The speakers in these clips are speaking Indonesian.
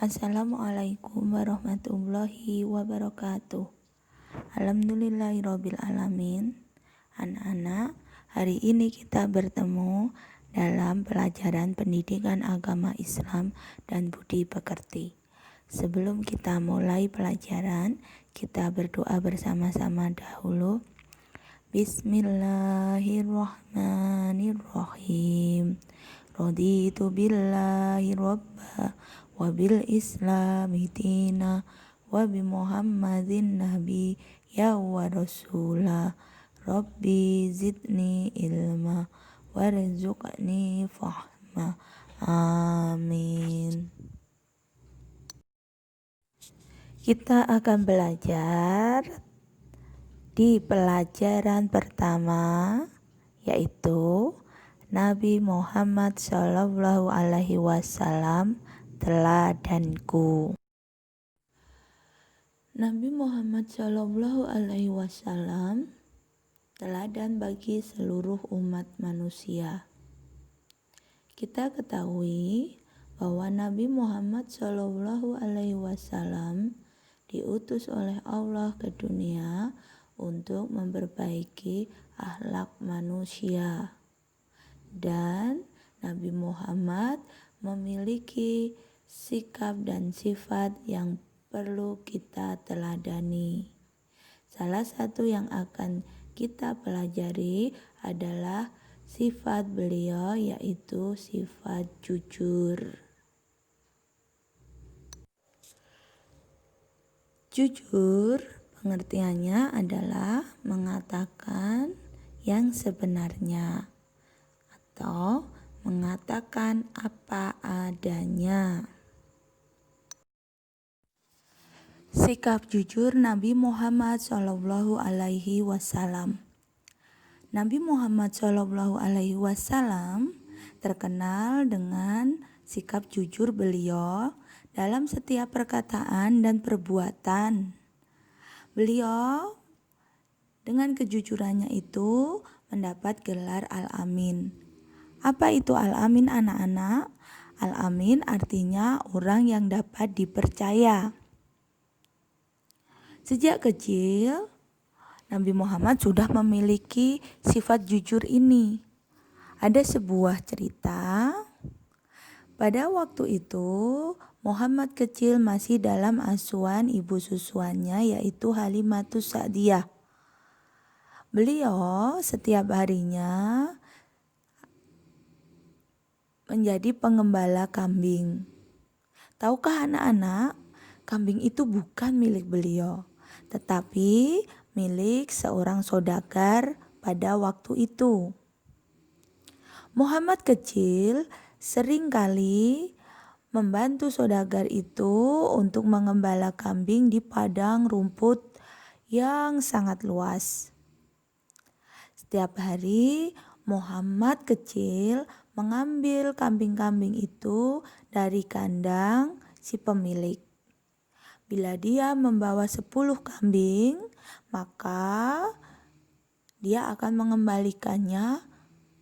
Assalamualaikum warahmatullahi wabarakatuh. Alhamdulillahirabbil alamin. Anak-anak, hari ini kita bertemu dalam pelajaran pendidikan agama Islam dan budi pekerti. Sebelum kita mulai pelajaran, kita berdoa bersama-sama dahulu. Bismillahirrahmanirrahim. Raditu billahi robba wa bil islami dina wa bi muhammadin nabiyya wa rasula. Rabbi zidni ilma warzuqni fahma. Amin. Kita akan belajar di pelajaran pertama, yaitu Nabi Muhammad Shallallahu Alaihi Wasallam teladanku. Nabi Muhammad Shallallahu Alaihi Wasallam teladan bagi seluruh umat manusia. Kita ketahui bahwa Nabi Muhammad Shallallahu Alaihi Wasallam diutus oleh Allah ke dunia untuk memperbaiki akhlak manusia. Dan Nabi Muhammad memiliki sikap dan sifat yang perlu kita teladani. Salah satu yang akan kita pelajari adalah sifat beliau, yaitu sifat jujur. Jujur pengertiannya adalah mengatakan yang sebenarnya atau mengatakan apa adanya. Sikap jujur Nabi Muhammad Shallallahu Alaihi Wasallam. Nabi Muhammad Shallallahu Alaihi Wasallam terkenal dengan sikap jujur beliau dalam setiap perkataan dan perbuatan. Beliau dengan kejujurannya itu mendapat gelar Al-Amin. Apa itu Al-Amin, anak-anak? Al-Amin artinya orang yang dapat dipercaya. Sejak kecil, Nabi Muhammad sudah memiliki sifat jujur ini. Ada sebuah cerita. Pada waktu itu, Muhammad kecil masih dalam asuhan ibu susuannya, yaitu Halimatus Sa'diyah. Beliau setiap harinya menjadi pengembala kambing. Tahukah anak-anak, kambing itu bukan milik beliau, tetapi milik seorang saudagar pada waktu itu. Muhammad kecil seringkali membantu saudagar itu untuk mengembala kambing di padang rumput yang sangat luas. Setiap hari Muhammad kecil mengambil kambing-kambing itu dari kandang si pemilik. Bila dia membawa 10 kambing, maka dia akan mengembalikannya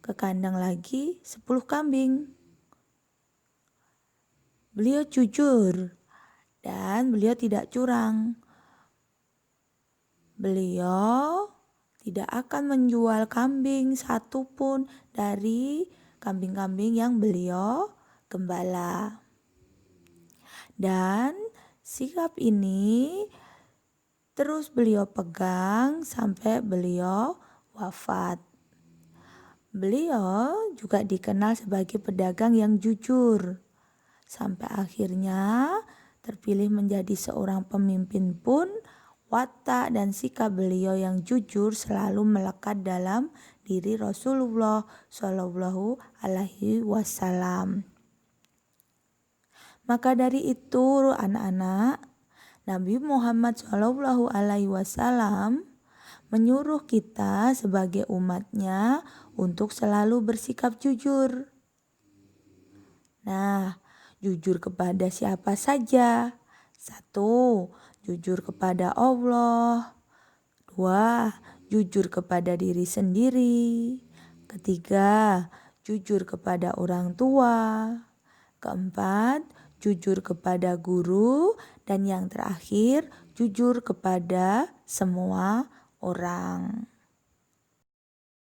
ke kandang lagi 10 kambing. Beliau jujur dan beliau tidak curang. Beliau tidak akan menjual kambing satupun dari kambing-kambing yang beliau gembala. Dan sikap ini terus beliau pegang sampai beliau wafat. Beliau juga dikenal sebagai pedagang yang jujur. Sampai akhirnya terpilih menjadi seorang pemimpin pun, watak dan sikap beliau yang jujur selalu melekat dalam diri Rasulullah Shallallahu Alaihi Wasallam. Maka dari itu anak-anak, Nabi Muhammad Shallallahu Alaihi Wasallam menyuruh kita sebagai umatnya untuk selalu bersikap jujur. Nah, jujur kepada siapa saja? 1. Jujur kepada Allah. 2. Jujur kepada diri sendiri. 3. Jujur kepada orang tua. 4. jujur kepada guru, dan yang terakhir jujur kepada semua orang.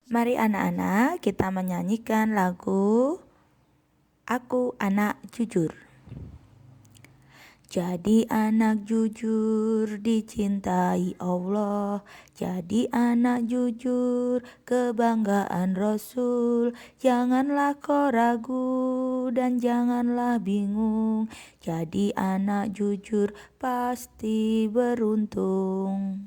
Mari anak-anak kita menyanyikan lagu Aku Anak Jujur. Jadi anak jujur dicintai Allah, jadi anak jujur kebanggaan Rasul. Janganlah kau ragu dan janganlah bingung, jadi anak jujur pasti beruntung.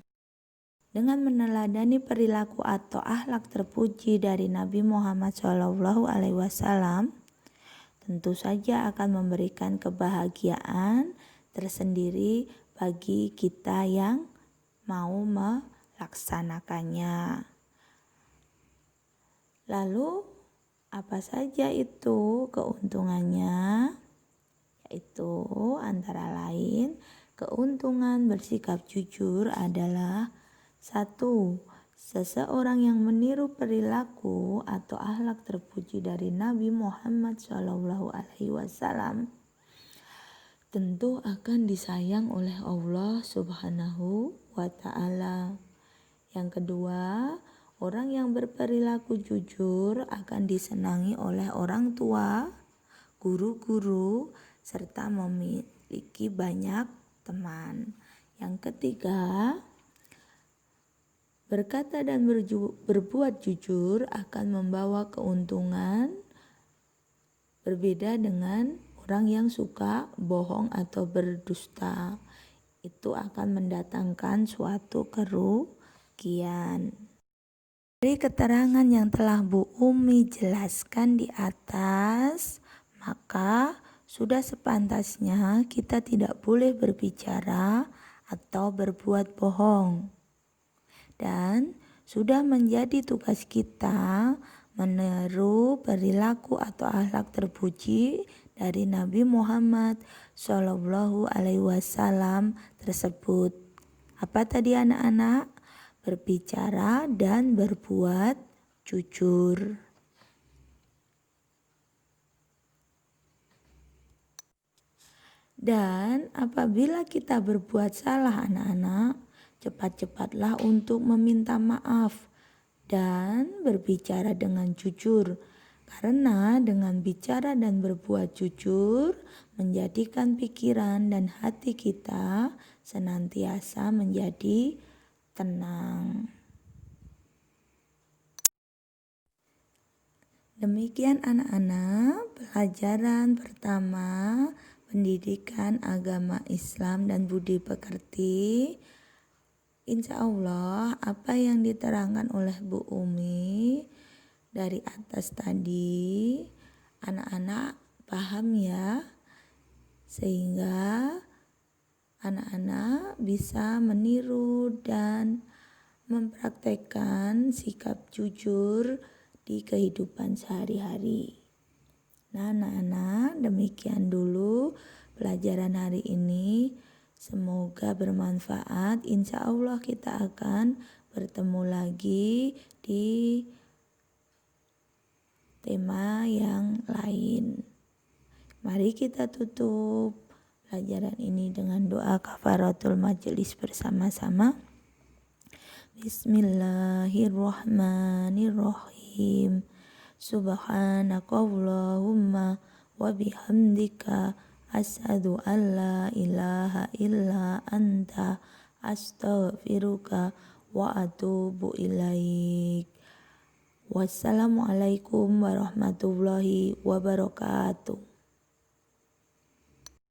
Dengan meneladani perilaku atau akhlak terpuji dari Nabi Muhammad SAW, tentu saja akan memberikan kebahagiaan tersendiri bagi kita yang mau melaksanakannya. Lalu apa saja itu keuntungannya? Yaitu antara lain keuntungan bersikap jujur adalah 1. Seseorang yang meniru perilaku atau akhlak terpuji dari Nabi Muhammad SAW tentu akan disayang oleh Allah Subhanahu wa Ta'ala. Yang kedua, orang yang berperilaku jujur akan disenangi oleh orang tua, guru-guru, serta memiliki banyak teman. Yang ketiga, berkata dan berbuat jujur akan membawa keuntungan berbeda dengan orang yang suka bohong atau berdusta. Itu akan mendatangkan suatu kerugian. Dari keterangan yang telah Bu Umi jelaskan di atas, maka sudah sepantasnya kita tidak boleh berbicara atau berbuat bohong. Dan sudah menjadi tugas kita meniru perilaku atau akhlak terpuji dari Nabi Muhammad SAW tersebut. Apa tadi anak-anak? Berbicara dan berbuat jujur. Dan apabila kita berbuat salah anak-anak, cepat-cepatlah untuk meminta maaf dan berbicara dengan jujur. Karena dengan bicara dan berbuat jujur menjadikan pikiran dan hati kita senantiasa menjadi tenang. Demikian anak-anak pelajaran pertama pendidikan agama Islam dan budi pekerti. Insya Allah apa yang diterangkan oleh Bu Umi dari atas tadi anak-anak paham ya, sehingga anak-anak bisa meniru dan mempraktekkan sikap jujur di kehidupan sehari-hari. Nah anak-anak, demikian dulu pelajaran hari ini. Semoga bermanfaat. Insya Allah kita akan bertemu lagi di tema yang lain. Mari kita tutup pelajaran ini dengan doa kafaratul majelis bersama-sama. Bismillahirrahmanirrahim. Subhanakallahumma wa bihamdika asyhadu an la ilaha illa anta astaghfiruka wa atubu ilaik. Wassalamualaikum warahmatullahi wabarakatuh.